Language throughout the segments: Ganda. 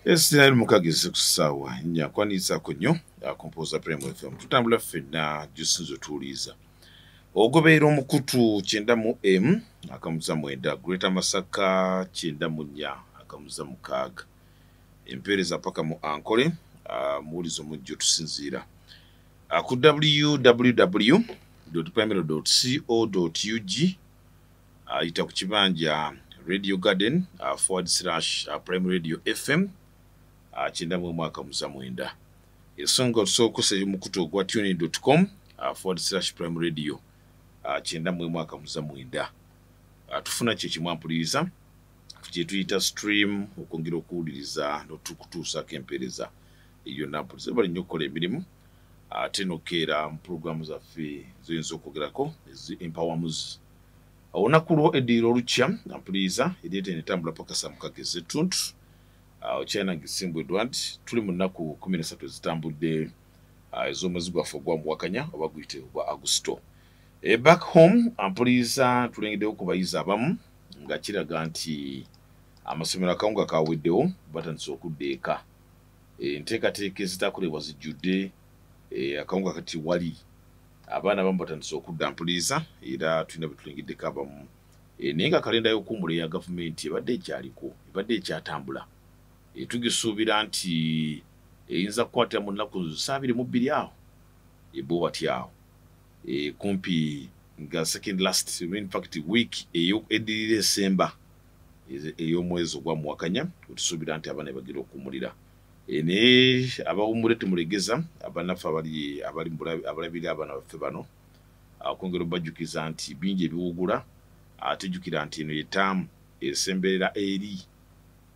Esinali mukagezi kusawa nya kwanisa kunyo akompoza Prime FM tutambula fenna jusinzo tuliza ogobeera omukutu 9M akamuza mwenda Greater Masaka 9 akamuza mukaaga empereza paka mu ankole mulizo mujjo tusinzira ku www.primary.co.ug ita ku kibanja Radio Garden / Prime Radio FM chinda mu mwaka muza mwenda esonga tusokose mukutu gwa tuning.com / Prime Radio chinda mu mwaka muza mwenda tufuna kye kimwampuliriza kye tuyita stream okongira okuwuliriza n'otukutuusa kempereza iyo nampuliriza bali nnyo okukola emirimu ate nokeera mu programu zaffe zoyinza okwogerako empowermus olunaku lwo eddiiro olukya nampuliriza eryete netambula paka saa mukagezi ettuntu China gisimbweddwa nti tuli mu nnaku 13 ezitambudde ez'omwezi gwaffe ogwamuwakanya oba guyite ogwa Agusto. Back home ampuliriza tulengeddewo ku bayizi abamu nga kiraga nti amasomero akawunga kaweddewo batandise okudda eka enteekateeka ezitakolebwa zijjudde akawunga kati wali abaana abamu batandise okudda ampuliriza era tulina betulengeddeko abamu naye nga kalenda y'okuwummula eya gavumenti ebadde ekyaliko ebadde ekyatambula tugisuubira nti eyinza kukwatira mu nnaku 22 awo ebo bati awo kumpi nga second last in fact week eddirira esemba ey'omwezi ogwamuwakanya otusuubira nti abaana bagira okuwummulira naye abawummule tumulegeza abanaffe abalabira abaana baffe bano okwongera obajjukiza nti bingi ebiwugula ate jjukira nti eno yetaamu esemberera eri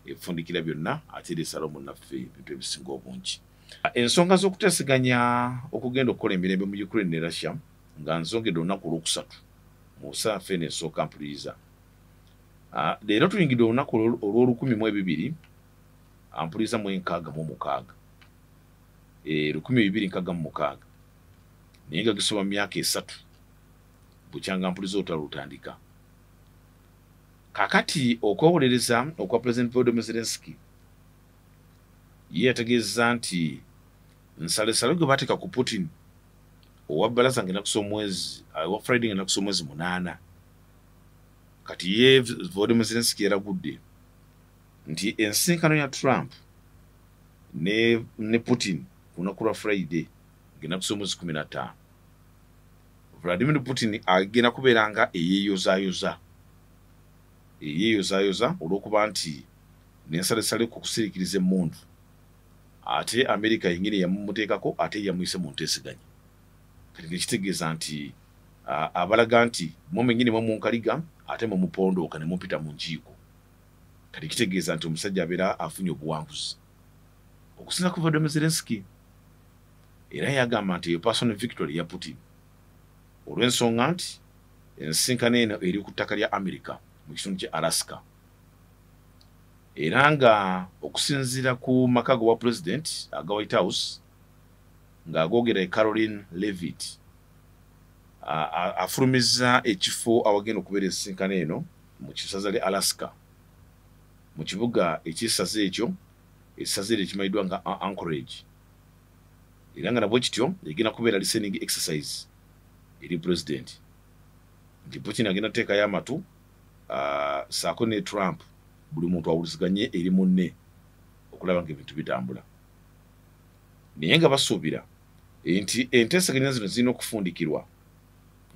efundikira byonna ate esala munnaffe ebintu ebisinga obungi ensonga z'okuteeseganya okugenda okukola emirembe mu Ukraine ne Russia nga nzongedde olunaku olwokusatu mu ssaafa eno esooka mpuliriza leero tuyingidde olunaku olw'olukumi ampuliriza mu 6 1266 naye nga gisoba mu myaka 3 bukyanga mpuliriza olutandika kakati okwowolereza okwa President Volodymyr Zelensky ye yategeeza nti nsalesale gwe bateeka ku Putin owa bbalaza ng'enakusa omwezi owa Friday ng'enakusa omwezi 8 kati ye Volodymyr Zelensky yaragudde nti ensinkano ya Trump ne Putin ku lunaku lwa Friday ng'enakusa omwezi 15 Vladimir Putin agenda kubeera nga eyeeyozaayoza olw'okuba nti n'ensalesale ku kusiriikiriza emmundu ate Amerika yennyini yamumuteekako ate yamuyise mu nteeseganya kati ng'ekitegeeza nti abalaga nti mwennyini mwemunkaliga ate mwemupondooka ne mupita mu njiiko kati kitegeeza nti omusajja abeera afunye obuwanguzi okusinza ku Volodymyr Zelensky era yagamba nti eyo personal victory ya Putin olw'ensonga nti ensinkano eno eri ku ttaka lya Amerika mu kitundu kya Alaska era nga okusinziira ku maka wa president aga White House ng'agoogera Caroline Leavitt afulumizza ekifo awagenda okubeera ensinkano eno mu kisaza lya Alaska mu kibuga ekisaze ekyo ekisaze eryo ekimanyiddwa nga Anchorage era nga nabwe kityo egenda kubeera listening exercise eri president nti Putin agenda teekayo amatu saako ne Trump buli muntu awuliziganye eri munne okulaba ng'ebintu bitambula naye nga basuubira nti enteeseganya zino zirina okufundikirwa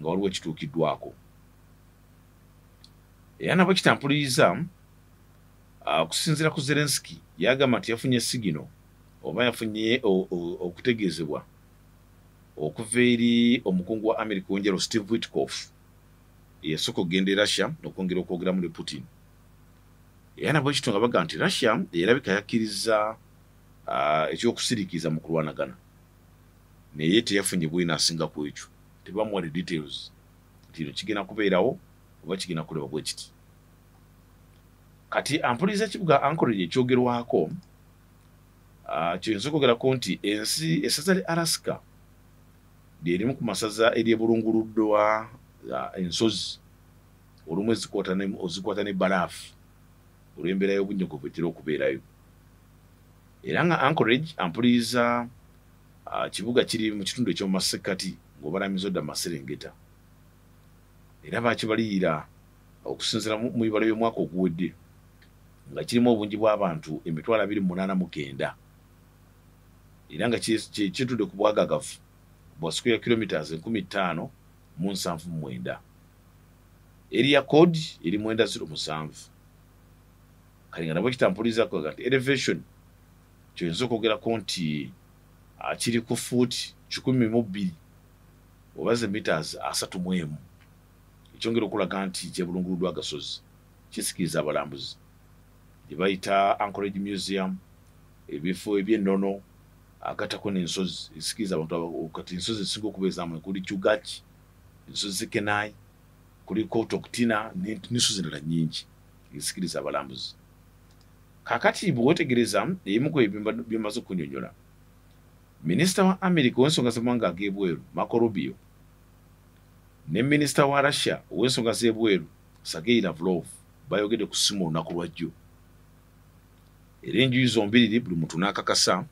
nga waliwo ekituukiddwako era nabwe kitampuliriza okusinziira ku Zelensky yagamba nti yafunye sigino oba yafunye okutegeezebwa okuva eri omukungu wa America w'enjalo Steve Witkoff yasooka okugenda e Russia n'okwongera okwogera muri Putin era nabwe kityo nga baga nti Russia erabika yakkiriza ekyokusiriikiriza mu kulwanagana naye teyafunye bwina asinga ku ekyo tebamuwadde details nti ino kigenda kubeerawo oba kigenda kuleba bwe kiti kati ampuliriza ekibuga Anchorage ekyogerwako kyoyinza okwogerako nti ensi essaza lya Alaska lyerimu ku masaza eryebulunguluddwa ensozi olumu ezikwata ne balaafu olw'embeera y'obunyogovu etera okubeerayo era nga Anchorage ampuliriza kibuga kiri mu kitundu ekyomumasekkati ng'obalamiza odda Maserengeta era bakibaliyira okusinziira mu bibalo by'omwaka oguwedde nga kirimu obungi bw'abantu 289 era nga kitudde ku bwagagavu bwa square kilometers 5,079. Area code eri 907. Kali nga nabwe kitampuliza ko gati elevation kyoyinza okwogerako nti kiri ku foot 12 oba meters 31. Ekyongera okulaga nti kyebulunguluddwa agasozi kisikiriza abalambuzi gye bayita Anchorage Museum ebifo eby'ennono agatako n'ensozi ezisikiriza abantu kati ensozi ezisinga okubeezaamu kuli Chugach, ensozi Kenai, kuliko Toktina n'ensozi endala nnyingi ezisikiriza abalambuzi. Kaakati bwe weetegereza ebimu ku byemaze okunyonyola, minisita wa America ow'ensonga z'amawanga ag'ebweru Marco Rubio ne minisita wa Russia ow'ensonga z'ebweru Sergei Lavrov bayogedde ku ssimu olunaku lwa jjo. Era enjuyi zombiriri buli muntu n'akakasa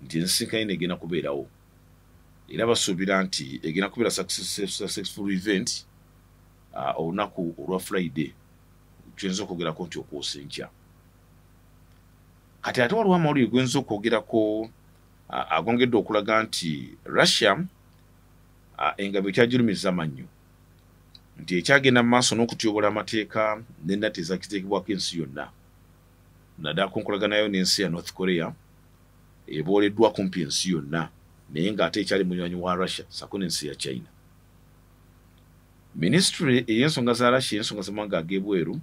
nti ensisinkano egenda kubeerawo era basuubira nti egenda kubeera successful event olunaku olwa Friday kyoyinza okwogerako nti okwosa enkya. Kati ate waliwo amawulire gwenza okwogerako agongedde okulaga nti Russia engabo ekyagirumiriza amannyo nti ekyagenda mu maaso n'okutyobola amateeka n'ennatta ezakiteekebwako ensi yonna naddala ku nkolaganayo n'ensi ya North Korea ebooleddwa kumpi ensi yonna naye ng'ate ekyali munywanyi wa Russia sako n'ensi ya China. Ministry ey'ensonga za Russia y'ensonga z'amawanga ag'ebweru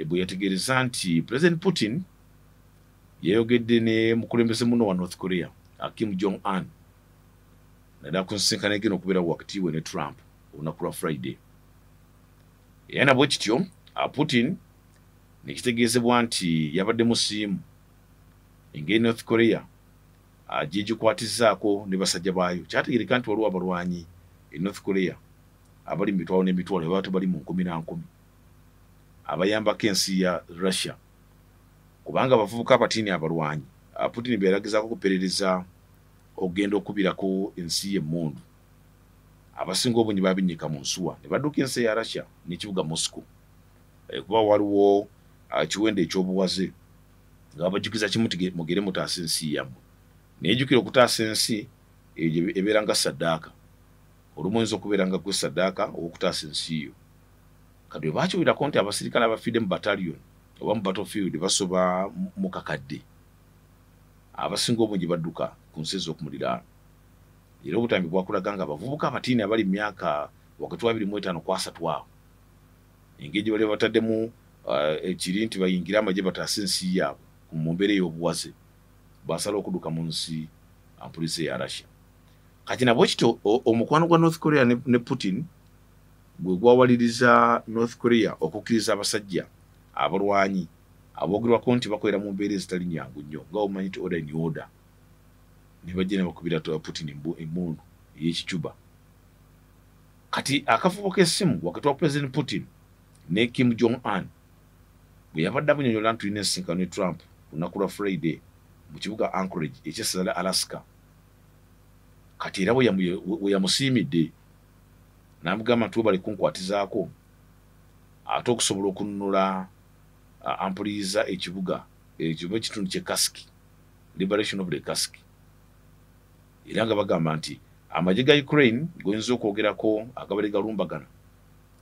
bwe yategeereza nti President Putin yayogedde ne mukulembeze muno wa North Korea Kim Jong-un naddala ku nsisinkano egenda okubeera wakati we ne Trump olunaku lwa Friday. Era nabwe kityo Putin nekitegeezebwa nti yabadde musiimu engeri North Korea gye gikwatizzaako ne basajja baayo. Kyategeereka nti waliwo abalwanyi e North Korea abali mu mitwalo n'emitwalo baba tebali mu nkumi na nkumi abayambako ensi ya Russia kubanga abavubuka abatiini abalwanyi Putin bwe yalagizaako okuperereza okugenda okubirako ensi y'emmundu abasinga obungi babinnyika mu nsuwa ne badduka ensi ya Russia n'ekibuga Moscow kuba waliwo kiwendo ekyobuwaze nga babajukiza kimu mugere mutaasa ensi yammwe naye jjukira okutaasa ensi ebeera nga saddaaka olumu oyinza okubeera nga gwe saddaaka ow'okutaasa ensi yo. Kati bwe bakiwulirako nti abasirikale abafidde mu battalion oba mu battlefield basoba mu kakadde abasinga obungi badduka ku nsi ez'okumuliraano. Era obutambi bwakulaga nga abavubuka abatiini abali mu myaka wakati wa 25 ku 30 awo engeri gye bali bataddemu ekiri nti bayingire amagye bataasa ensi yaabwe mu mbeera ey'obuwaze basala okudduka mu nsi ampulize ya Russia. Kati nabwe kityo omukwano gwa North Korea ne Putin gwe gwawaliriza North Korea okukkiriza abasajja abalwanyi aboogerwako nti bakolera mu mbeera ezitali nnyangu nnyo nga omanyi nti order in order ne bajja ne bakubira Putin emmundu ey'ekicuba. Kati akafubo k'essimu wakati wa President Putin ne Kim Jong-un bwe yabadde abunyonyola nti tulina ensisinkano ne Trump lunaku lwa Friday mu kibuga Anchorage ekyessaza lya Alaska. Kati era we yamusiimidde n'amugamba nti bali kunkwatizaako ate okusobola okununula ampuliriza ekibuga ekitundu kye Kursk, Liberation of the Kursk. Era nga bagamba nti amagye ga Ukraine goyinza okwogerako agabale galumbagana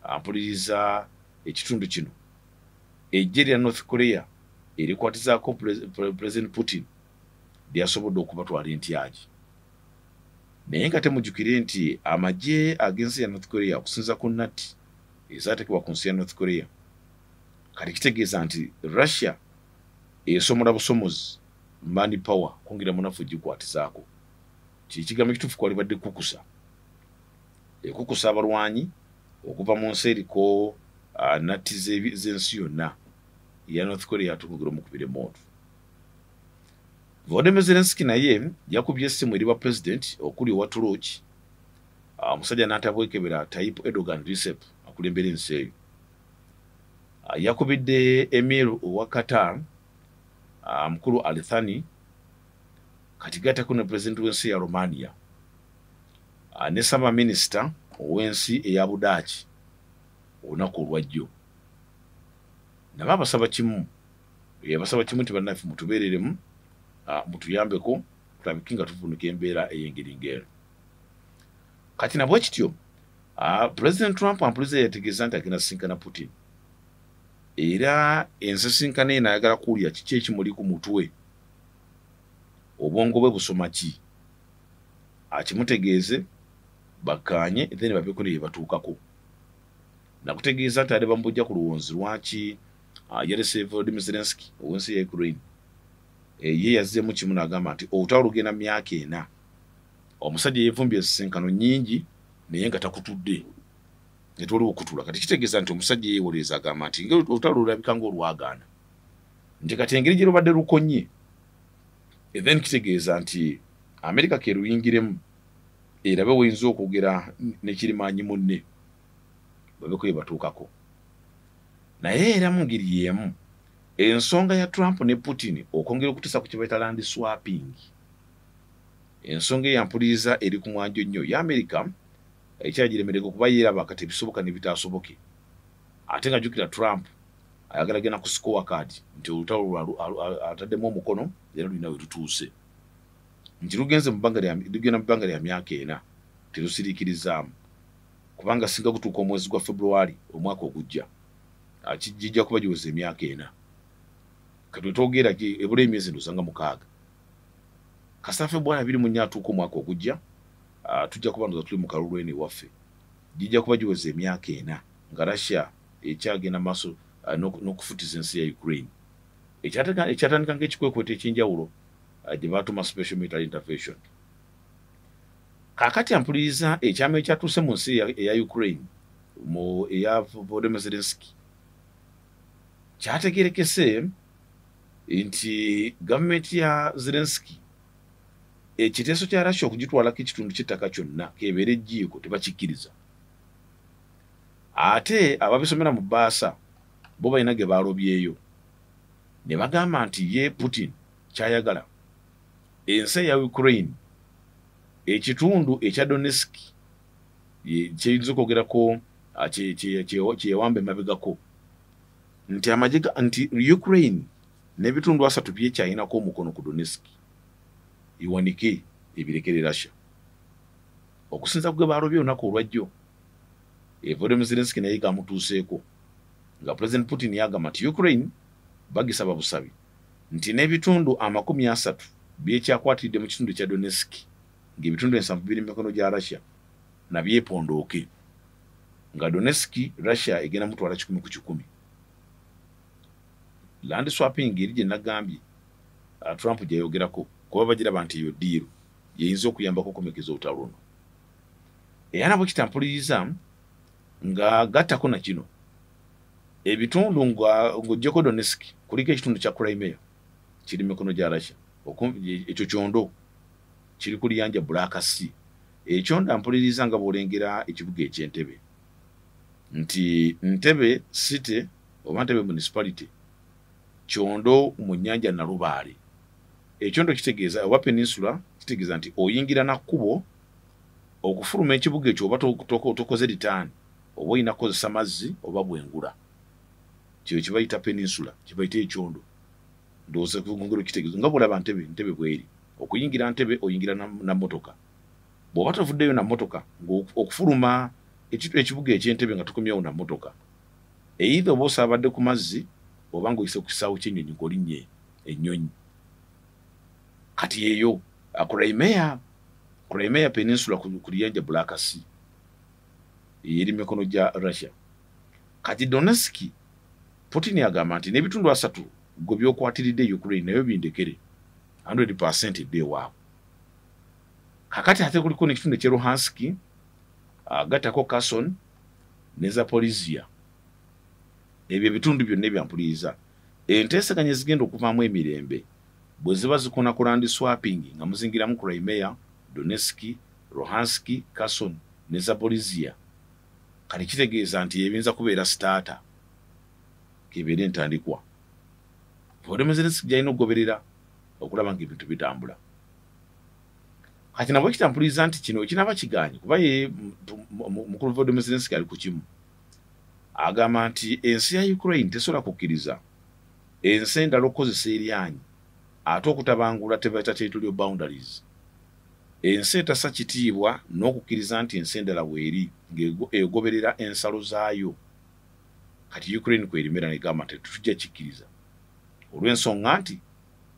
ampuliriza ekitundu kino ejje lya North Korea erikwatizaako President Putin lyasobodde okubatwala entyagi. Naye nga temujjukire nti amagye ag'ensi ya North Korea okusinza ku nnatti ezaateekebwa ku nsi ya North Korea kati kitegeeza nti Russia esomola busomozi money power kwongera munafu gikwatizaako. Kikigambo ekituufu kwalibadde kukusa ekukusa abalwanyi okuva mu nsi eriko nnatti z'ensi yonna ya North Korea atugugire omukubire moto. Volodymyr Zelensky naye yakubye essimu eri bwa president okuli owa Turuki omusajja n'atabwekebera Tayyip Erdogan Recep akulembera ensi eyo. Yakubidde Emir owa Qatar mukulu Al Thani kati gattako ne president w'ensi ya Romania ne sama minister ow'ensi eya Budaaki olunaku olwajjo nabo abasaba kimu nti bannaffe mutubeereremu mutuyambeko tulabike nga tuvunuka embeera ey'engeri ng'eno kati nabwe kityo President Trump ampuliza yategeeza nti agenda sisinkana Putin era ensisinkano eno ayagala kuwulira kiki ekimuli ku mutwe obwongo bwe busoma ki akimutegeeze bakkaanye then babeeko ne batuukako nakutegeeza nti ate bamujja ku luwonzi lwaki yalese Volodymyr Zelensky ow'ensi ya Ukraine ye yazzeemu kimu n'agamba nti olutalo lugenda mu myaka 4 omusajja yeevumbye ensisinkano nnyingi naye nga takutudde ne toliwo okutula kati kitegeeza nti omusajja yeewolereza agamba nti olutalo lulabika ng'olwagaana nti kati engeri gye lubadde lukonye then kitegeeza nti Amerika ke luyingiremu erabe woyinza okwogera nekirimaanyi munne babeeko bye batuukako naye era mu ngeri y'emu ensonga ya Trump ne Putin okwongera okutisa ku kibayita land swapping ensonga eyampuliriza eri ku mwanjo nnyo ya Amerika ekyagiremereko kuba yeeraba kati ebisoboka ne bitaasoboke ate nga jjukira Trump ayagala genda ku score card nti olutalo ataddemu omukono era lulina we tutuuse nti lugenda mu bbanga lya myaka 4 terusiriikirizaamu kubanga singa kutuuka omwezi gwa February omwaka ogujja kijja kuba giweze emyaka 4 kati twogera ebula emyezi ndosanga 6 kasita February 24 atuuka omwaka ogujja tujja kuba ndoza tuli mu kalulu eno ewaffe gijja kuba giweze emyaka 4 nga Russia ekyagenda maaso n'okufutiza ensi ya Ukraine ekyatandika ng'ekikwekweto eky'enjawulo gye baatuma special military intervention kaakati ampuliriza ekyama ekyatuuse mu nsi eya Ukraine eya Volodymyr Zelensky kyategerekese nti gavumenti ya Zelensky ekiteeso kya Russia okugitwalako ekitundu ky'ettaka kyonna kebeere ejjiiko tebakikkiriza ate ababisomera mu baasa bo balina ge baalobyeyo ne bagamba nti ye Putin kyayagala ensi ya Ukraine ekitundu ekya Donetsk kyeyinza okwogerako kyewamba emabegako nti Ukraine n'ebitundu 3 byekyayinako omukono ku Donetsk iwanike ebirekere Russia okusinza ku ge baalobye olunaku olwajjo Volodymyr Zelensky naye gamutuuseeko nga President Putin yagamba nti Ukraine bagisaba busabi nti n'ebitundu 30 byekyakwatidde mu kitundu kya Donetsk ng'ebitundu 7 biri mu mikono gya Russia nabyepondooke nga Donetsk Russia egenda mutwala 10 ku 10 land swapping eri gye nagambye Trump gyayogerako kuba bagiraba nti eyo diiru yeyinza okuyambako okomekeza olutalo luno era nabwe kitampuliriza nga gattako na kino ebitundu ng'oggyeko Donetsk kuliko ekitundu kya Crimea kiri mu mikono gya Russia ekyo kyondo kiri ku liyanja Black Sea ekyondo ampuliriza nga bw'olengera ekibuga eky'Entebbe nti Entebbe city oba Entebbe municipality kyondo mu nnyanja Nalubaale ekyondo kitegeeza oba peninsula kitegeeza nti oyingira na kkubo okufuluma ekibuga ekyo oba tokoze litaani oba olina kukozesa mazzi oba bwengula kyo kibayita peninsula kibayita ekyondo ndowooza ngero kitegeeza nga bw'olaba Entebbe bweri okuyingira Entebbe oyingira na motoka bw'oba tovuddeyo na motoka okufuluma ekibuga eky'Entebbe nga tukomyewo na motoka either oba osaabadde ku mazzi oba ng'oyise ku kisaawe ky'ennyonyi ng'olinnye ennyonyi kati eyo Crimea peninsula ku liyanja Black Sea eri mu mikono gya Russia kati Donetsk Putin yagamba nti n'ebitundu 3 gwe byokwatiridde Ukraine nayo bindekere 100% edde waabwe kakati ate kuliko n'ekitundu ekya Luhansk gattako Kherson ne Zaporizhia ebyo ebitundu byonna ebyampuliriza enteesaganya zigenda okuvaamu emirembe bwe ziba zikona ku land swapping nga muzingiramu Crimea, Donetsk, Luhansk, Kherson ne Zaporizhia kale kitegeeza nti ebiyinza kubeera starter kebeera entandikwa Volodymyr Zelensky gy'alina okugoberera okulaba ng'ebintu bitambula kati nabwe kitampuliza nti kino kinaba kiganye kuba ye mukulu Volodymyr Zelensky ali ku kimu agamba nti ensi ya Ukraine tesobola kukkiriza ensi endala okukozesa eryanyi ate okutabangula tebaita territorial boundaries ensi etassa kitiibwa n'okukkiriza nti ensi endala bweri ng'egoberera ensalo zaayo kati Ukraine kwerimera negamba nti tetujja kikkiriza olw'ensonga nti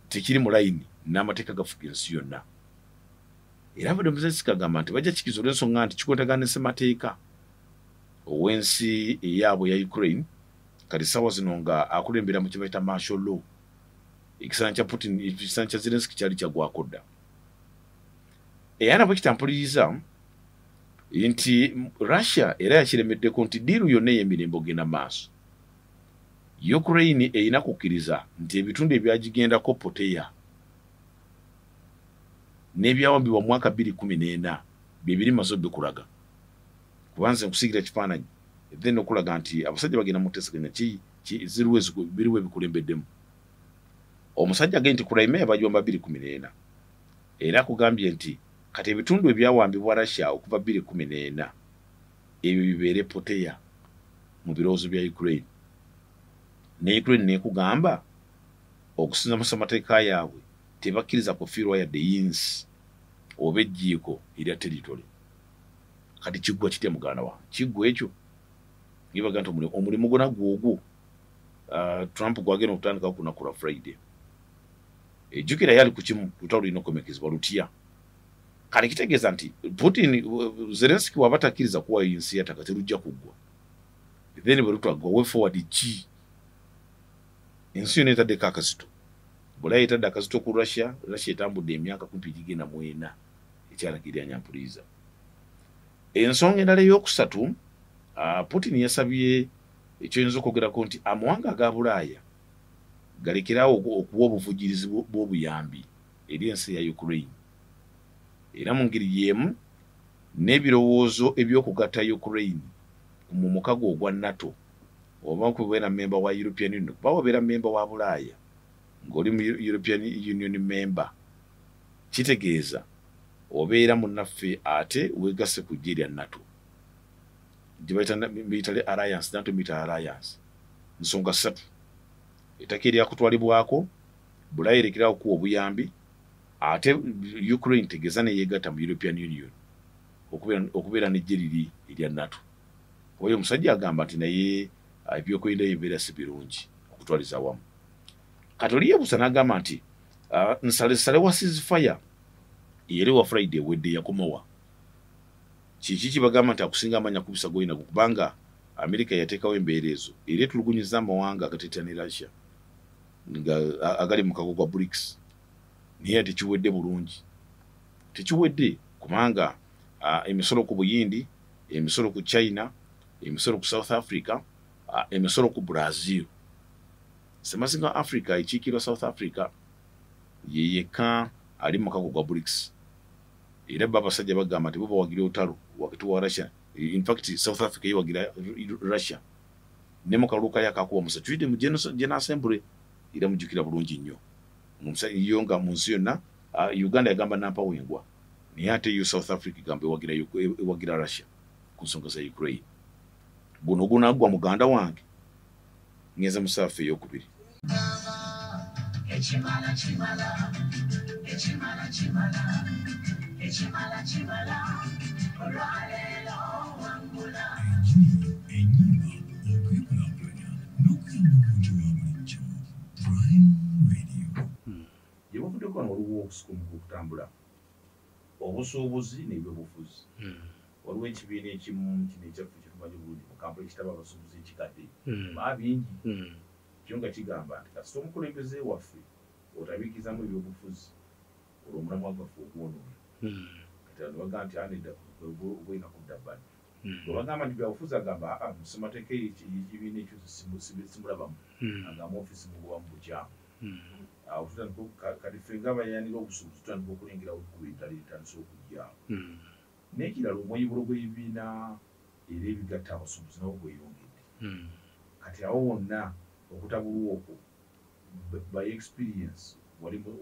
tekiri mu layini n'amateeka gafuga ensi yonna era Volodymyr Zelensky agamba nti bajja kikkiriza olw'ensonga nti kikwatagana n'essemateeka ow'ensi eyaabwe ya Ukraine kati ssaawa zino nga akulembera mu kye bayita martial law ekisanja kya Putin ekisanja kya Zelensky kyali kyagwako dda era nabwe kitampuliriza nti Russia era yakiremeddeko nti diiru yonna ey'emirembe ogenda maaso Ukraine erina kukkiriza nti ebitundu ebyagigendako poteya n'ebyawambibwa mu mwaka 2014 bye biri maze bikulaga kubanze nkusigira ekifaananyi then okulaga nti abasajja bagenda mu teesaganya biriwo ebikulembeddemu omusajja agenda nti Crimea bagiwamba 2014 era kugambye nti kati ebitundu ebyawambibwa Russia okuva 2014 ebyo bibeere poteya mu birowoozo bya Ukraine ne Ukraine nekugamba okusinza mu ssemateeka yaabwe tebakkiriza kufiirwa yadde yinsi oba ejjiiko erya territory kati kiggwa kitya muganda wange kiggwa ekyo ngibaga nti omulimu gwona gwogwo Trump gwagenda okutandikawo ku lunaku lwa Friday ejjukira yali ku kimu lutalo lulina okukomekkezebwa lutya kale kitegeeza nti Putin Zelensky waba takkiriza kuwa yinsi yataka terujja kuggwa then bwe lutwaggwa way forward ki ensi yonna etaddeko akazito Bulaya etadde akazito ku Russia etambudde emyaka kumpi gigenda mu 4 ekyalagirira nyampuliza ensonga endala ey'okusatu Putin yasabye ekyoyinza okwogerako nti amawanga aga Bulaaya galekerawo okuwa obuvujjirizi bw'obuyambi eri ensi ya Ukraine era mu ngeri y'emu n'ebirowoozo eby'okugatta Ukraine mu mukago ogwa NATO oba kubeera memba wa European Union kuba wabeera memba wa Bulaaya ng'oli mu European Union member kitegeeza obeera munnaffe ate weegasse ku ggye lya NATO gye bayita military alliance NATO military alliance nsonga 3 ettaka eryakutwalibwako Bulaaya erekerawo kuwa obuyambi ate Ukraine tegeeza neyeegatta mu European Union okubeera n'eggye liri erya NATO oyo omusajja agamba nti naye ebyokwerinda bibeera si birungi okutwaliza awamu kati oli yeebuusa n'agamba nti nsalesale wa ceasefire yeri wa Friday wedde yakomawa kiki kibagamba nti akusinga amanya ku bisago inago kubanga Amerika yateekawo embeera ezo era etulugunyiza amawanga agateeta ne Russia nga agali mu kago gwa BRICS naye tekiwedde bulungi tekiwedde kubanga emisolo ku Buyindi emisolo ku China emisolo ku South Africa emisolo ku Brazil semazinga Africa ekiikirwa South Africa yeyeka ali mu kago gwa BRICS era babasajja bagamba nti bo bawagira otalo wakati wa Russia in fact South Africa yewagira Russia ne mu kaluka yakakuwa musa tuide mu General Assembly era mujukira bulungi nnyo yonga mu nsi yonna Uganda yagamba nampa wengwa naye ate yo South Africa gamba ewagira Russia ku nsonga za Ukraine guno gunagwa muganda wange ngeze musafe eyokubiri Echimala chimala olwaleero wangula yebavuddeko wano waliwo okusukuma okutambula obusuubuzi n'ebyobufuzi waliwo ekibiina ekimu kino ekyaffe kitumanyi bulungi mu kampala ekitaba abasuubuzi ekikadde maa bingi kyo nga kigamba nti kasita omukulembeze waffe otabiikizamu ebyobufuzi olw'omulamwa gwaffe ogwonoona kati ano bagamba nti anedda bwolina kudda bbali bwe bagamba nti byabufuzi agamba musemateeka ekibiina ekyo simulabamu agamba ofiisi mubuwamu bukyamu awo tutandika kati ffe nga bayanira obusuubuzi tutandika okulengerawo ku ettala eritandisa okujjaawo n'ekirala omweyibulo gw'ebibiina era ebigatta abasuubuzi nabo gweyongedde kati awo wonna okutabulwa okwo by experience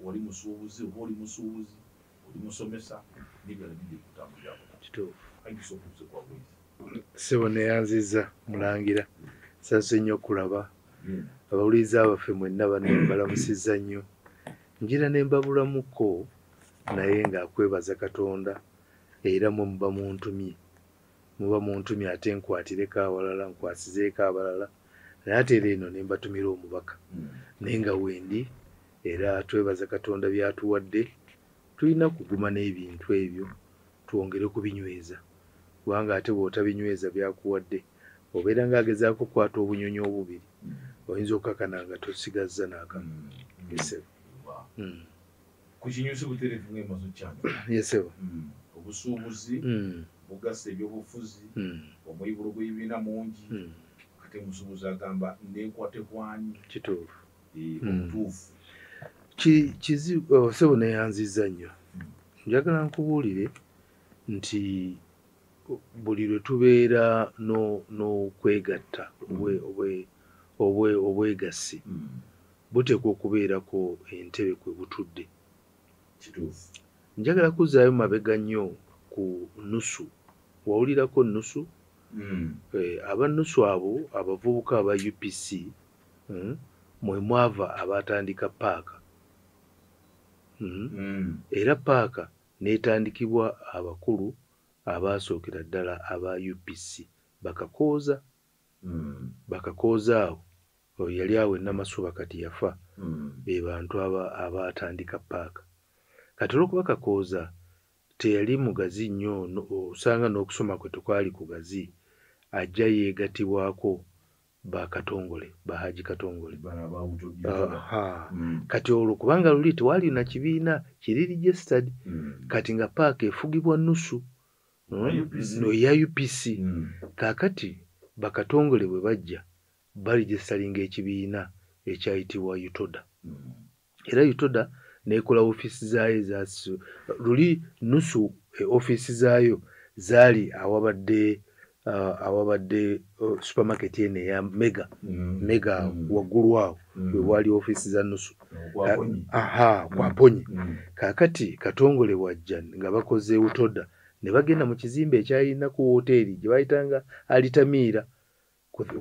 wali musuubuzi oba oli musuubuzi oli musomesa n'ebirala bijja kutambulirako kituufu ayinza okuze kwa bwezi ssebo neyanziza mulangira sase nnyo okulaba abawuliza abaffe mwenna balamusizza nnyo njira ne mbabulamuko naye ng'akwebaza Katonda era mwe muba muntumye ate nkwatireko awalala nkwasizeeko abalala naye ate era eno ne mbatumira omubaka naye nga wendi era twebaza Katonda byatuwadde tulina kuguma n'ebintu ebyo twongere kubinyweza kubanga ate bw'otabinyweza byakuwadde obeera ng'agezaako okukwata obunyonyi obubiri oyinza okukakana nga tosigazza n'akamu yesebo ku kinyusi butereevu ng'emazo kyange yesebo obusuubuzi bugasa ebyobufuzi omwibulu gw'ebibiina mungi ate omusuubuzi agamba nenkwate kwani kituufu omutuufu kizibu sebo neyanziza nnyo njagala nkubuulire nti buli lwe tubeera n'okwegatta obwegassi buteekwa okubeerako entebe kwe butudde kituufu njagala kuzzaayo mabega nnyo ku nusu wawulirako nusu abanusu abo abavubuka aba UPC mwe mwava abatandika paaka era paaka neetandikibwa abakulu abaasookera ddala aba UPC bakakooza abo yali awo Namasuba kati yafa be bantu abaatandika paaka kati olw'okuba kakooza teyali mugazi nnyo osanga n'okusoma kwe tekwali kugazi ajja yeegatibwako bakatongole bahaji katongole kati olwo kubanga luli tewali na kibiina kiri registered kati nga paaka efugibwa nusu no ya UPC kakati bakatongole bwe bajja baregistaringa ekibiina ekyayitibwa UTODA era UTODA nekola ofiisi zaayo luli nusu ofiisi zaayo zaali awabadde supermarket ene ya mega waggulu awo we wali ofiisi za nusu kwaponyi kakati katongole wajja nga bakoze UTODA ne bagenda mu kizimbe ekyalina ku hoteeri gye bayitanga Alitamiira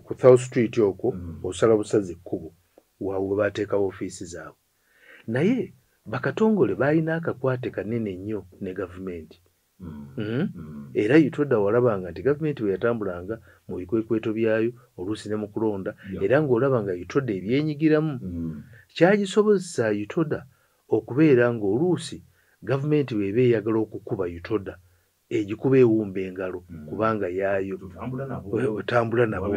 ku South Street okwo osala busazi ekkubo waawe we bateekawo ofiisi zaabwe naye bakatongole balina akakwate kanene nnyo ne gavumenti era UTODA walabanga nti gavumenti bwe yatambulanga mu bikwekweto byayo oluusi ne mu kulonda era ng'olabanga UTODA ebyenyigiramu kyagisobozesa UTODA okubeera ng'oluusi gavumenti bw'eba eyagala okukuba UTODA egikuba ewumba engalo kubanga yaayo otambula nabo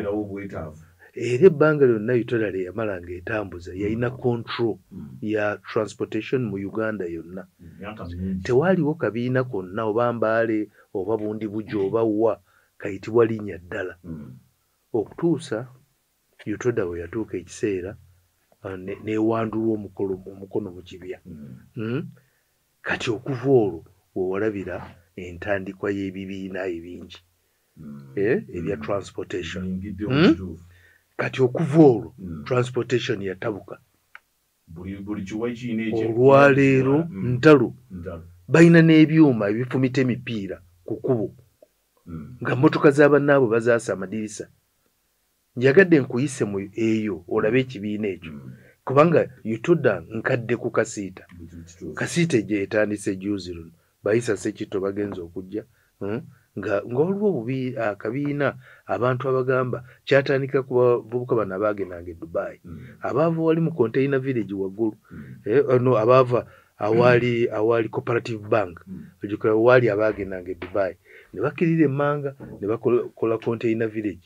era ebbanga lyonna UTODA lye yamalanga etambuza yalina control ya transportation mu Uganda yonna tewaaliwo kabiina konna oba Mbaale oba Bundibujjo oba wa kayitibwa linnya ddala okutuusa UTODA bwe yatuuka ekiseera newandulwa omukono mu kibya kati okuva olwo wewalabira entandikwa y'ebibiina ebingi ebya transportation kati okuva olwo transportation yatabuka olwaleero ntalo balina n'ebyuma ebifumita emipiira ku kkubo nga mmotoka z'abannaabwe bazaasa amadirisa njagadde nkuyise mu eyo olabe ekibiina ekyo kubanga UTODA nkadde ku kasiita gye etandise juzi luno bayisa Sekitto bagenza okujja nga waliwo akabiina abantu abagamba kyatandika ku bavubuka bano abaagendanga e Dubai abaava wali mu Container Village waggulu abaava awali Cooperative Bank wali abaagendanga e Dubai ne bakkirira emmanga ne bakola Container Village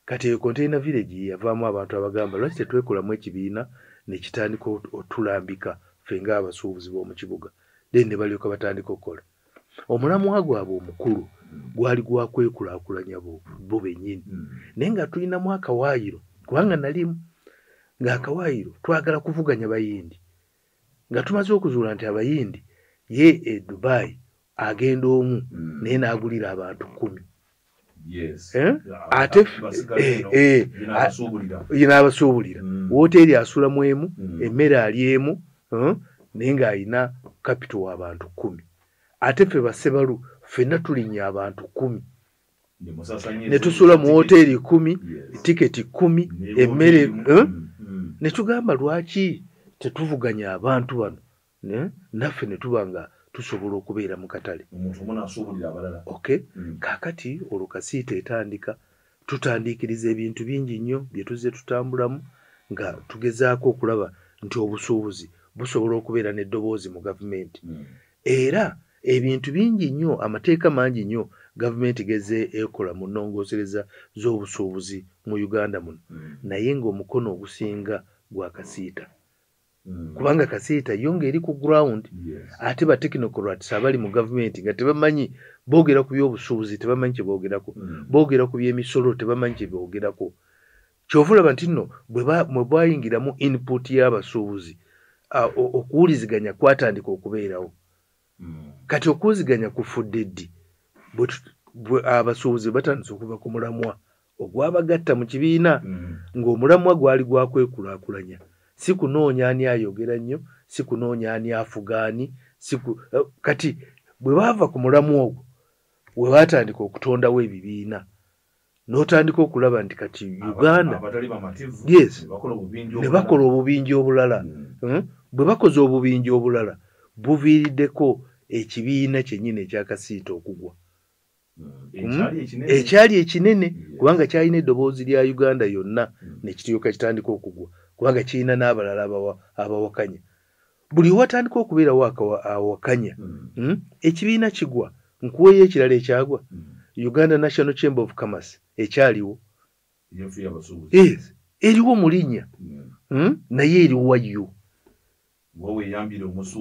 kati eyo Container Village yavaamu abantu abagamba lwaki tetwekolamu ekibiina ne kitandika otulambika ffe ng'abasuubuzi b'omu kibuga ne balyoka batandika okukola omulamwa gwabwe omukulu gwali gwakwekulaakulanya bo bennyini naye nga tulinamu akawaayiro kubanga nalimu ng'akawaayiro twagala kuvuganya bayindi nga tumaze okuzuula nti abayindi ye e Dubai agenda omu naye n'agulira abantu 10 ate n'abasuubulira woteeri asulamu emu emmere ali emu naye ng'alina kapito w'abantu 10 ate ffe bassebalu ffenna tulinnya abantu 10 ne tusula mu hoteeri 10 tiketi 10 emmere ne tugamba lwaki tetuvuganya abantu bano naffe ne tuba nga tusobola okubeera mu katale okay kaakati olwo kasiita etandika tutandikiriza ebintu bingi nnyo bye tuzze tutambulamu nga tugezaako okulaba nti obusuubuzi busobola okubeera n'eddoboozi mu gavumenti era ebintu bingi nnyo amateeka mangi nnyo gavumenti geze ekola mu nnongoosereza z'obusuubuzi mu Uganda muno naye ng'omukono ogusinga gwa kasiita kubanga kasiita yo ng'eri ku ground ate ba technocrats abali mu gavumenti nga tebamanyi boogera ku by'obusuubuzi tebamanyi kye boogerako boogera ku by'emisolo tebamanyi kye boogerako kyova olaba nti nno bwe bwayingiramu input y'abasuubuzi okuwuliziganya kwatandika okubeerawo kati okuwuliziganya kufudde ddi abasuubuzi batandise okuva ku mulamwa ogwabagatta mu kibiina ng'omulamwa gwali gwakwekulaakulanya si kunoonya ani ayogera nnyo si kunoonya ani afugaani kati bwe baava ku mulamwa ogwo we baatandika okutondawo ebibiina n'otandika okulaba nti kati Uganda yes ne bakola obubinja obulala bwe bakoze obubinja obulala buviiriddeko ekibiina kyennyini ekyakasiita okugwa ekyali ekinene kubanga kyalina eddoboozi lya Uganda yonna ne kiryoka kitandika okugwa kubanga kirina n'abalala abawakanya buli watandika okubeerawo awakanya ekibiina kigwa nkuweeyo ekirala ekyagwa Uganda National Chamber of Commerce ekyaliwo eriwo mu linnya naye eriwayo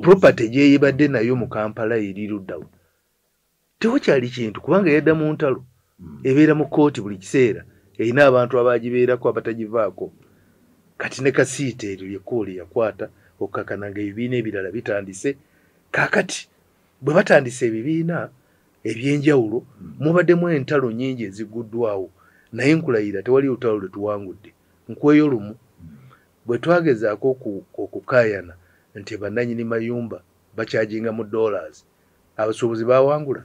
property gyeyibadde nayo mu Kampala eri luddawo tewakyali kintu kubanga yadda mu ntalo ebeera mu kooti buli kiseera erina abantu abagibeerako abatagivaako kati ne kasiita eryo lyekkubo lye yakwata okkakananga ebibiina ebirala bitandise kaakati bwe batandise ebibiina ebyenjawulo mubaddemu entalo nnyingi ezigguddwawo naye nkulayira tewali lutalo lwe tuwangudde nkweyo lumu bwe twagezaako okukaayana nti bannannyini mayumba bakyajinga mu dollars abasuubuzi baawangula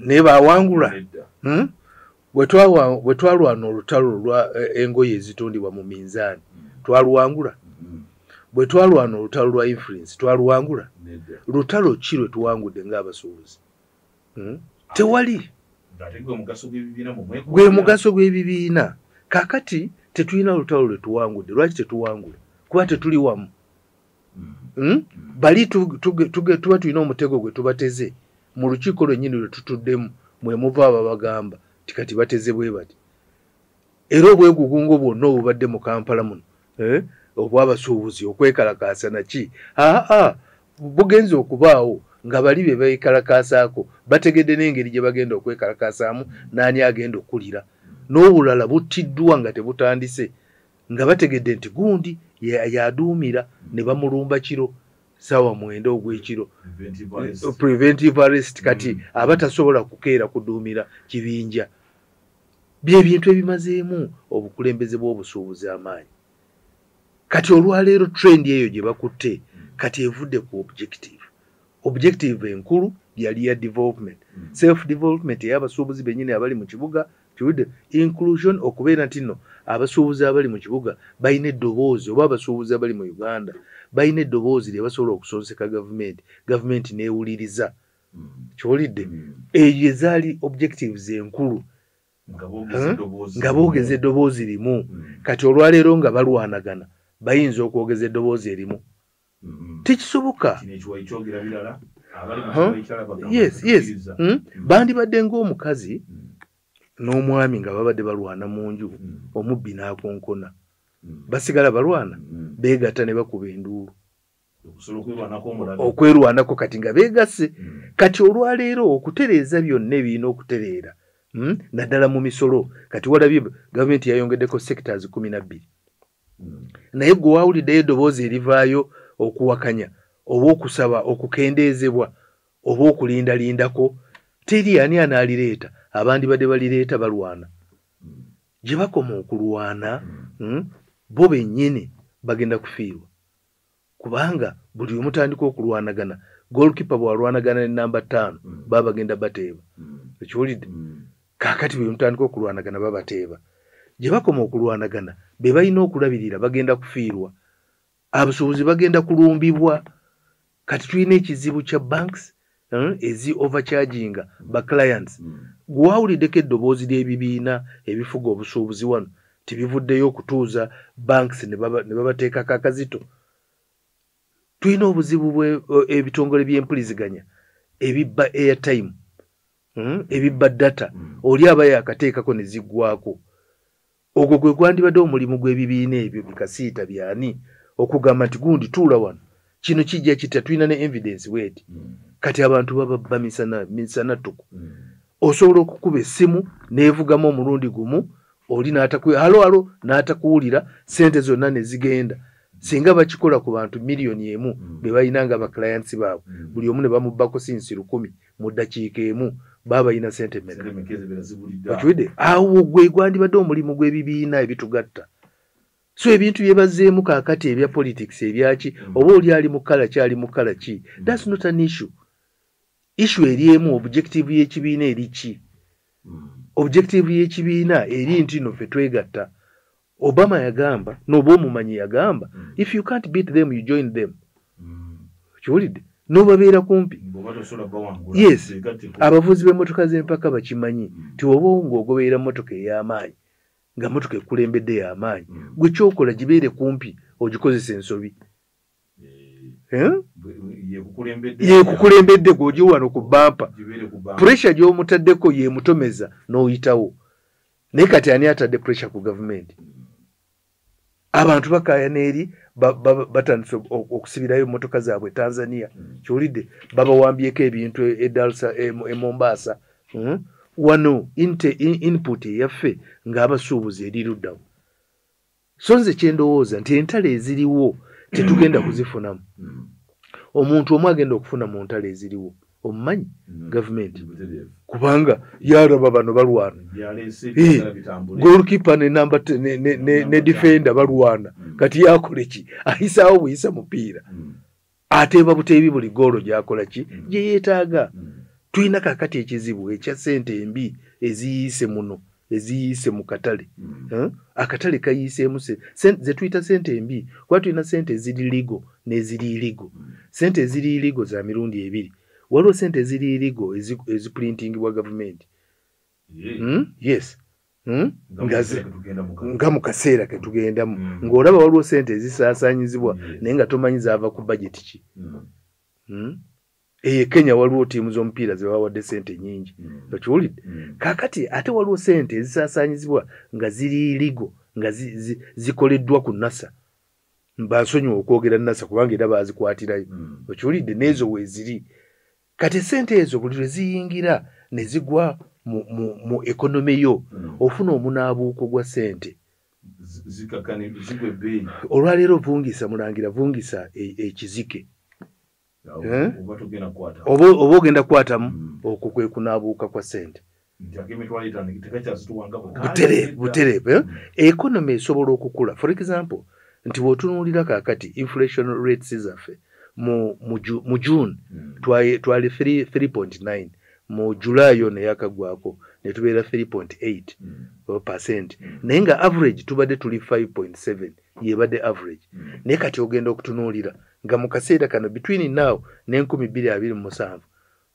naye baawangula bwe twalwana olutalo lwa engoye ezitundibwa mu minzaani twaluwangula bwe twalwana olutalo lwa influence twaluwangula lutalo ki lwe tuwangudde ng'abasuubuzi tewali gwe mugaso gw'ebibiina kaakati tetulina lutalo lwe tuwangudde lwaki tetuwangula kuba tetuli wamu bali tuba tulina omutego gwe tubateze mu lukiiko lwennyini lwe tutuddemu mwe muva abo bagamba tikati bateze bwe bati era obwegugungo bwonna obubadde mu Kampala muno obw'abasuubuzi okwekalakaasa naki bugenze okubaawo nga bali be beekalakaasaako bategedde n'engeri gye bagenda okwekalakaasaamu n'ani agenda okulira n'obulala buttiddwa nga tebutandise nga bategedde nti gundi yaduumira ne bamulumba kiro ssaawa 9 ogw'ekiro preventive arrest kati abatasobola kukeera kuduumira kibinja byebintu ebimazeemu obukulembeze bw'obusuubuzi amaanyi kati olwaleero trend eyo gye bakutte kati evudde ku objective enkulu yali ya development self development y'abasuubuzi bennyini abali mu kibuga kiwudde inclusion okubeera nti nno abasuubuzi abali mu kibuga balina eddoboozi oba abasuubuzi abali mu Uganda balina eddoboozi lye basobola okusonseka gavumenti neewuliriza kiwulidde eyo ezaali objectives enkulu nga boogeza eddoboozi limu kati olwaleero nga balwanagana bayinza okwogeza eddoboozi erimu tekisoboka yes bandibadde ng'omukazi n'omwami nga babadde balwana mu nju omubbi n'akonkona basigala balwana beegatta ne bakuba enduulu okwerwanako kati nga beegasse kati olwaleero okutereeza byonna ebirina okutereera naddala mu misolo kati walabye gavumenti yayongeddeko sectors 12 naye gwe waawuliddeyo eddoboozi erivaayo okuwakanya oba okusaba okukendeezebwa oba okulindalindako teri ani anaalireeta abandi badde balireeta balwana gye bakoma okulwana bo bennyini bagenda kufiirwa kubanga buli omutandika okulwanagana goalkeeper bwalwanagana ne namba 5 baba genda bateeba ekiwulidde kakati buli omutandika okulwanagana babateeba gye bakoma okulwanagana be balina okulabirira bagenda kufiirwa abasuubuzi bagenda kulumbibwa kati tulina ekizibu kya banks ezi overcharginga ba clients gwawuliddeko eddoboozi ly'ebibiina ebifuga obusuubuzi wano tibivuddeyo okutuuza banks ne babateekako akazito tulina obuzibu ebitongole by'empuliziganya ebibba airtime ebibba data oli aba yakateekako ne ziggwako ogwo gwe gwandibadde omulimu gw'ebibiina ebyo bikasiita byani okugamba nti gundi tuula wano kino kijja kita tulina ne evidence weti kati abantu bababba misana tuku osobola okukuba essimu neevugamu omulundi gumu oli halo n'atakuwulira sente zonna ne zigenda singa bakikola ku bantu miliyoni emu be balina nga baclients baabwe buli omu ne bamubbako sinsi 10 mu ddakiika emu baba balina sente mmeka awo gwe gwandibadde omulimu gw'ebibiina ebitugatta so ebintu bye bazzeemu kaakati ebya politics ebyaki oba oli ali mu kkala ki ali mu kkala ki that's not an issue eri emu objective y'ekibiina eri ki objective y'ekibiina eri nti no ffe twegatta Obama yagamba n'oba omumanyi yagamba if you can't beat them you join them kiwulidde n'obabeera kumpi yes abavuzi b'emmotoka z'empaka bakimanyi ti oba ng'ogoberera mmotoka ey'amaanyi nga mmotoka ekulembedde y'amaanyi gwe kyokola gibeere kumpi ogikozesa ensobi yekukulembedde gwogi wano ku bampa pressure gy'omutaddeko yemutomeza n'oyitawo naye kati ani atadde pressure ku gavumenti abantu bakaayana eri batandise okusibirayo emmotoka zaabwe Tanzania kiwulidde babawambyeko ebintu e Mombasa wano input eyaffe ng'abasuubuzi eri luddawo so nze kyendowooza nti entale eziriwo tetugenda kuzifunamu omuntu omu agenda okufuna mu ntale eziriwo omumanyi gavumenti kubanga yaraba bano balwana goalkeeper ne defender balwana kati yakole ki ayisaawo buyisa mupiira ateeba buteebi buli goolo gyakola ki gye yeetaaga tulina kakati ekizibu ekya sente embi eziyise muno eziyise mu katale akatale kayiseemu ze tuyita sente embi kuba tulina sente eziri ligo n'eziri iligo sente eziri iligo za mirundi ebiri waliwo sente eziri iligo eziprintingibwa gavumenti yes nga mu kaseera ke tugendamu ng'olaba waliwo sente ezisaasaanyizibwa naye nga tomanyi zaava ku bajeti ki Kenya waliwo tiimu z'omupiira ze bawadde sente nyingi okiwulidde kaakati ate waliwo sente ezisaasaanyizibwa nga ziri ligo nga zikoleddwa ku NASA bansonyiwa okwogera NASA kubanga era baazikwatirayo okiwulidde n'ezo weeziri kati sente ezo buli lwe ziyingira ne zigwa mu ekonome yo ofuna omunaabuuko gwa sente olwaleero vungisa mulangira vungisa ekizike oba ogenda kukwatamu okwo kwe kunaabuuka kwa sente butereevu economy esobola okukula for example nti bw'otunuulira kaakati inflation rates zaffe mu June twali 3.9 mu July yona yakagwako ne tubeera 3.8% naye nga average tubadde tuli 5.7 yebadde average naye kati ogenda okutunuulira nga mu kaseera kano between now ne 2027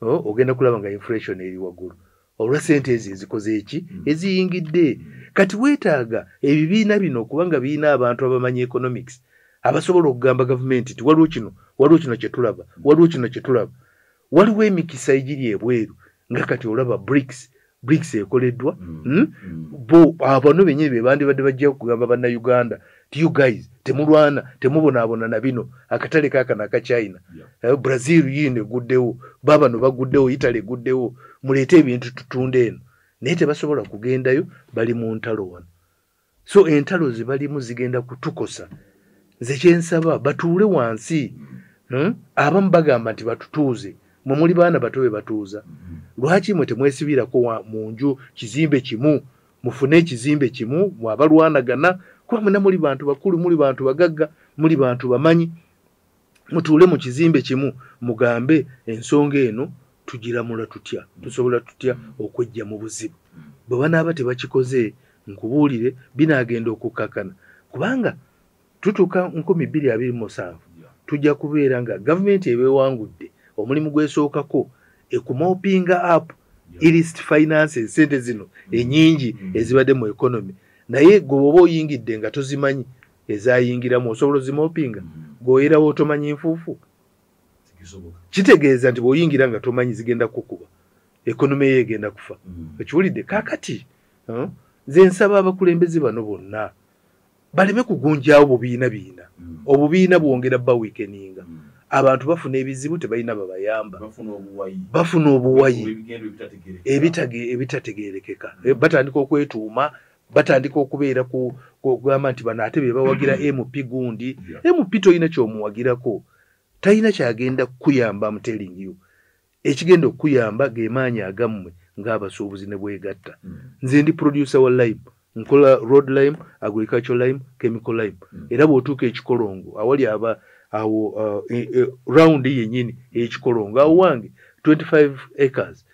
ogenda kulaba nga inflation eri waggulu olwa sente ezo ezikoze eki eziyingidde kati weetaaga ebibiina bino okubanga birina abantu abamanyi economics abasobola okugamba gavumenti nti waliwo kino kyetulaba waliwo emikisa egiri ebweru nga kati olaba BRICS ekoleddwa abano bennyini be bandibadde bajja okugamba bannayuganda ti you guys temulwana temubonaabona na bino akatale kaakano aka China Brazil yino eguddewo babano baguddewo Italy eguddewo muleete ebintu tutunde eno naye tebasobola kugendayo bali mu ntalo wano so entalo zibalimu zigenda kutukosa nze kyensaba batuule wansi abamu bagamba nti batutuuze mwe muli baana bato be batuuza lwaki mwe temwesibirako mu nju kizimbe kimu mufune ekizimbe kimu mwabalwanagana kuba mwena muli bantu bakulu muli bantu bagagga muli bantu bamanyi mutuule mu kizimbe kimu mugambe ensonga eno tugiramula tutya tusobola tutya okwejja mu buzibu bwe banaaba tebakikoze nkubuulire binaagenda okukakana kubanga tutuuka 2027 tujja kubeera nga gavumenti ebeewangudde omulimu gwesookako ekumopinga up illicit finances sente zino enyingi ezibadde mu economy naye gwe oba oyingidde nga tozimanyi ezayingiramu osobola ozimopinga gweoyerawo otomanyi nfuufu kitegeeza nti bw'oyingira nga tomanyi zigenda kukuba economy ye egenda kufa ekiwulidde kaakati nze nsaba abakulembeze bano bonna baleme kugunjaawo bubiina obubiina bwongera baweekeninga abantu bafuna ebizibu tebalina babayamba bafuna obuwayi ebitategeerekeka batandika okwetuuma batandika okubeera kugamba nti bano ate be bawagira MP gundi MP toyina kyomuwagirako talina kyagenda kukuyamba muteringiyo ekigenda okukuyamba ge maanyi agammwe ng'abasuubuzi ne bwegatta nze ndi producer wa lime nkola road lime agricultural lime chemical lime era bw'otuuka ekikolongo awali awo round yennyini ekikolongo awo wange 25 acres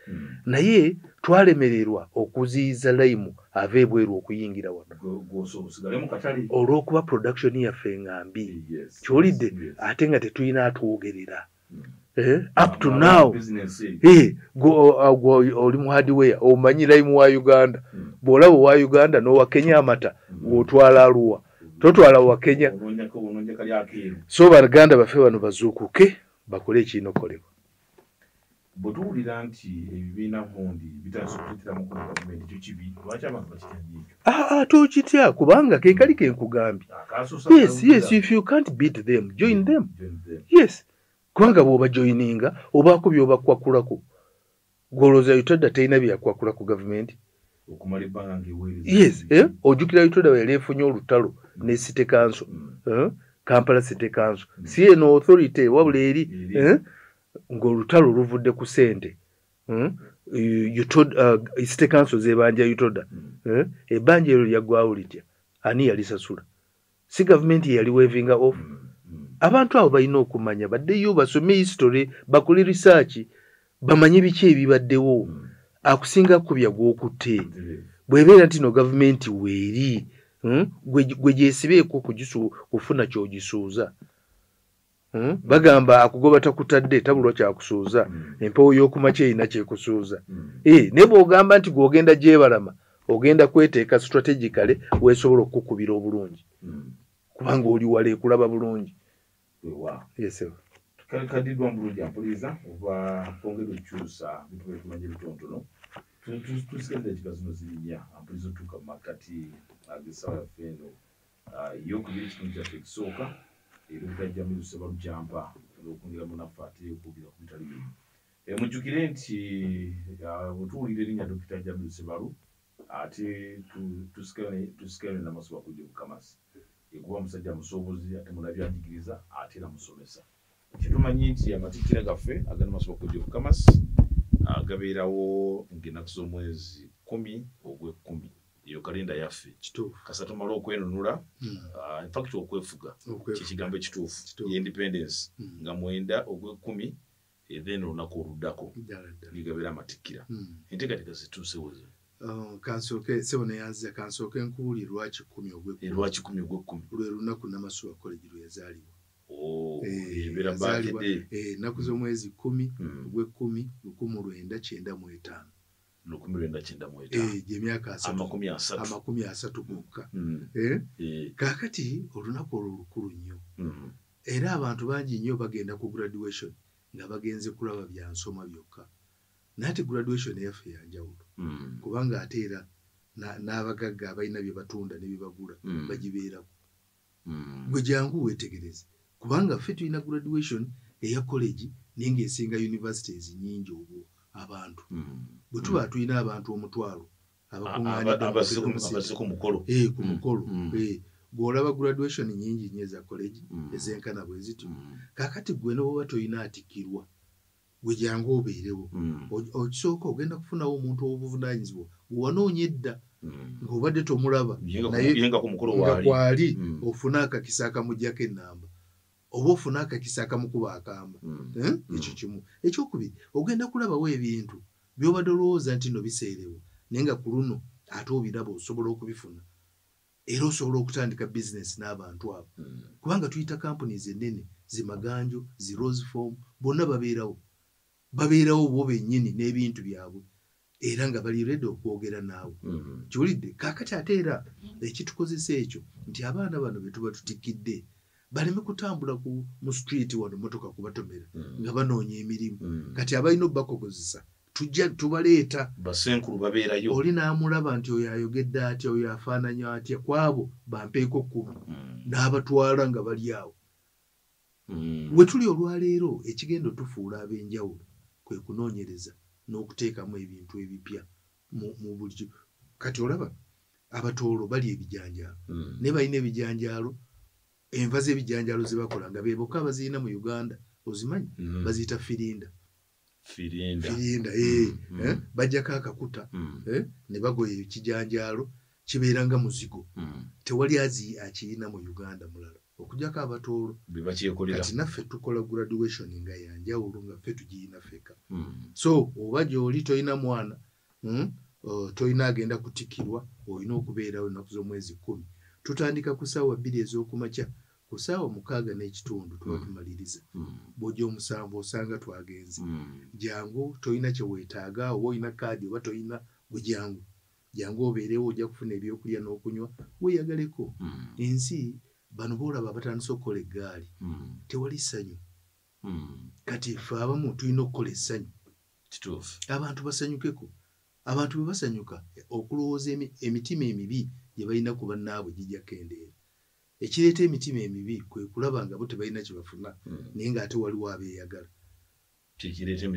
naye twalemererwa okuziyiza lime ava ebweru okuyingira wano olw'okuba production yaffe nga mbi kiwulidde ate nga tetulina atwogerera up to now oli mu hardware omanyi lime wa Uganda bw'olaba wa Uganda n'owa Kenya amata bw'otwala aluwa totwala wa Kenya so baganda baffe bano bazuukuke bakole ekinokolebwa bw'otuwulira nti ebibiina nkundi bitasoboleteramu ku gavumenti ekyo kibi lwaki abantu bakitya tokitya kubanga ke kali kenkugambye yes if you can't beat them join them yes kubanga bw'oba joininga obaako by'obakwakulako gwolooza Utoda terina byakwakula ku gavumenti okumala ebbanga yes ojjukira Utoda yali efunye olutalo ne City Council Kampala City Council si eno authority wabula eri ng'olutalo luvudde ku ssente City Council zebanja Utoda ebbanja eryo lyaggwawo litya ani yalisasula si gavumenti yali weavinga off abantu abo balina okumanya baddeyo basome history bakole research bamanye biki ebibaddewo akusinga kubya gw'okutte bw'ebeera nti no gavumenti weeri gwe gyesibeeko kufuna ky'ogisuuza bagamba akugoba takutadde tabulwa kyakusuuza empewo y'okumakya erina kyekusuuza naye bw'ogamba nti gw'ogenda gyebalama ogenda kweteeka strategically weesobola okukubira obulungi kubanga oli wala ekulaba bulungi kadiddwa mbulungi ampuliriza oba twongere okukyusa bitubere tumanye bitonotono tusikiriza ekika zino zirinya ampuliriza otuuka mu makati ag'essawa yaffe eno eyokubiri ekitundu kyaffe ekisooka era obutajjamu Ssebalujjamba olw'okwongeramu naffe ate okuwulira ku bitali bimu mujjukire nti bwetuwulira erinnya Dr. Jamiru Ssebalu ate tusikirane Namaswa Kujja Bukamasi ekuba musajja musobozi ate munabyanjigiriza ate era musomesa kitumanyi nti amatikkira gaffe aga Namaswa Kujja Bukamasi gabeerawo ng'ennaku z'omwezi 10 ogw'ekkumi eyo kalenda yaffe kasa tumala okwenunula in fact okwefuga kyekigambo ekituufu independence nga 9 ogw'ekkumi then olunaku oluddako nigabeera amatikkira enteekateeka zituusewoze kansooke sebo yanzia kansooke nkuwulire lwaki 10 ogw'ekkumi lwaki 10 ogw'ekkumi lwe lunaku Namaswa College lwe yazaalibwa ennaku z'omwezi 10 ogw'ekkumi 1995 gy'emyaka 30 gokka kaakati olunaku olwo lukulu nnyo era abantu bangi nnyo bagenda ku graduation nga bagenze kulaba bya nsoma byokka naye ate graduation yaffe yanjawulo kubanga ate era n'abagagga abalina bye batunda ne bye bagula bagibeerako gwe jangu weetegereze kubanga ffe tulina graduation eya college naye ng'esinga universities nnyingi obwo abantu bwe tuba tulina abantu omutwalo abazze ku mukolo ku mukolo gw'olaba graduation nnyingi nnyo eza college ezenkana bwe zityo kaakati gwe n'oba tolina atikkirwa gwe jangu obeerewo okisooka ogenda kufunawo omuntu ow'obuvunaanyizibwa gwewanoonya edda ng'obadde tomulaba naye nga kwali ofune akakisa akamuggyako ennamba oba ofuna akakisa akamukuba akamba ekyo kimu. Ekyokubiri ogenda kulabawo ebintu by'obadde olowooza nti no biseerewo naye nga ku luno ate obiraba osobola okubifuna era osobola okutandika bizinesi n'abantu abo kubanga tuyita companies ennene zimaganjo zi rose form bonna babeerawo bo bennyini n'ebintu byabwe era nga bali ready okwogera naawe kiwulidde. Kaakati ate era ekitukozesa ekyo nti abaana bano be tuba tutikidde baleme kutambula mu street wano motoka kubatomera nga banoonya emirimu. Kati abalina obbakozesa tujja tubaleeta basenkulu babeerayo. Oli n'amulaba nti oyo ayogedde atya oyo afaananya atya kwabo bampeeko kkumi n'abatwala nga bali awo. We tuli olwaleero ekigenda otufuula ab'enjawulo kwe kunoonyereza n'okuteekamu ebintu ebipya mu buli. Kati olaba abatoolo bali ebijanjaalo naye balina ebijanjaalo enva z'ebijanjaalo ze bakola nga be bokka abazirina mu Uganda ozimanyi baziyita firinda bajjako akakuta ne bagoya ekijanjaalo kibeera nga muzigo tewali akirina mu Uganda mulala okujjako abatoolo kati naffe tukola graduation nga yanjawulo nga ffe tugirina ffeka. So oba gy'oli tolina mwana tolina agenda kutikirwa olina okubeerawo ennaku z'omwezi 10. Tutandika ku ssaawa 2 ez'okumakya ku ssaawa 6:30 tuba tumaliriza. Bw'ojja 7 osanga twagenze. Jangu tolina kye weetaaga oba olina kaadi oba tolina bujjangu jangu obeerewo ojja kufuna ebyokulya n'okunywa weeyagaleko. Ensi bano boolaba abatandise okukola eggaali tewali ssanyu. Kati ffe abamu tulina okukola essanyu abantu basanyukeko. Abantu bwe basanyuka okulowooza emitima emibi gye balina ku bannaabwe gijja kendeera. Ekireeta emitima emibi kwe kulaba nga bo tebalina kye bafuna naye ng'ate waliwo abeeyagala. Kyekireetera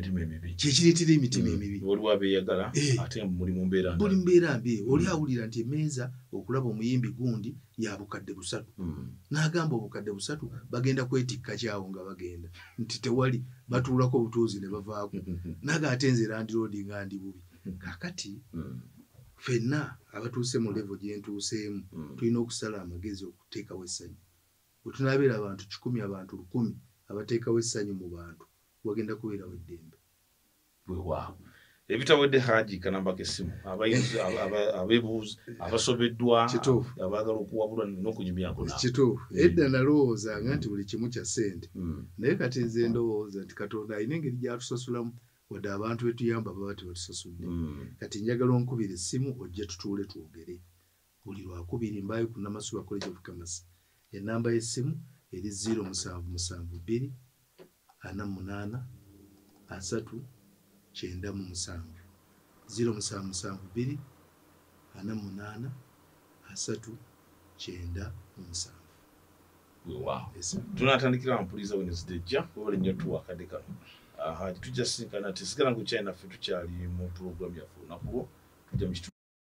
emitima emibi waliwo abeeyagala ate muli mu mbeera mbi. Oli awulira nti emmeeza okulaba omuyimbi gundi ya bukadde 3 n'agamba obukadde 3 bagenda kwetikka kyawo nga bagenda nti tewali batuulako obutuuzi ne bavaako naga ate nze landiroodi nga ndi bubi. Kaakati ffenna abatuuse mu levo gye ntuuseemu tulina okusala amagezi okuteekawo essanyu. Bwe tunaabeera abantu 100 abantu 1000 abateekawo essanyu mu bantu wagenda kubeerawo eddembe. Weewaawo ebitawedde Haji kanamba k'essimu abayizi abeebuuzi abasobeddwa abaagala okuwabulwa n'okunyumyako naabo. Kituufu edda nalowoozanga nti buli kimu kya ssente naye kati nze ndowooza nti Katonda alina engeri gy'atusasulamu wadde abantu betuyamba baba tebatusasudde. Kati njagala onkubira essimu ojje tutuule twogere buli Lwakubiri mbaayo ku Namasuba College of Commerce. Ennamba y'essimu eri 0772 48 3 97 0772 48 3 97. Wow. Tunatandikira mpuliza Wednesday jja wale nnyo tuwakadde kano. Tujja sinkana tesigala ngu China ffe tukyali mu program yaffe nakuwo tujja mu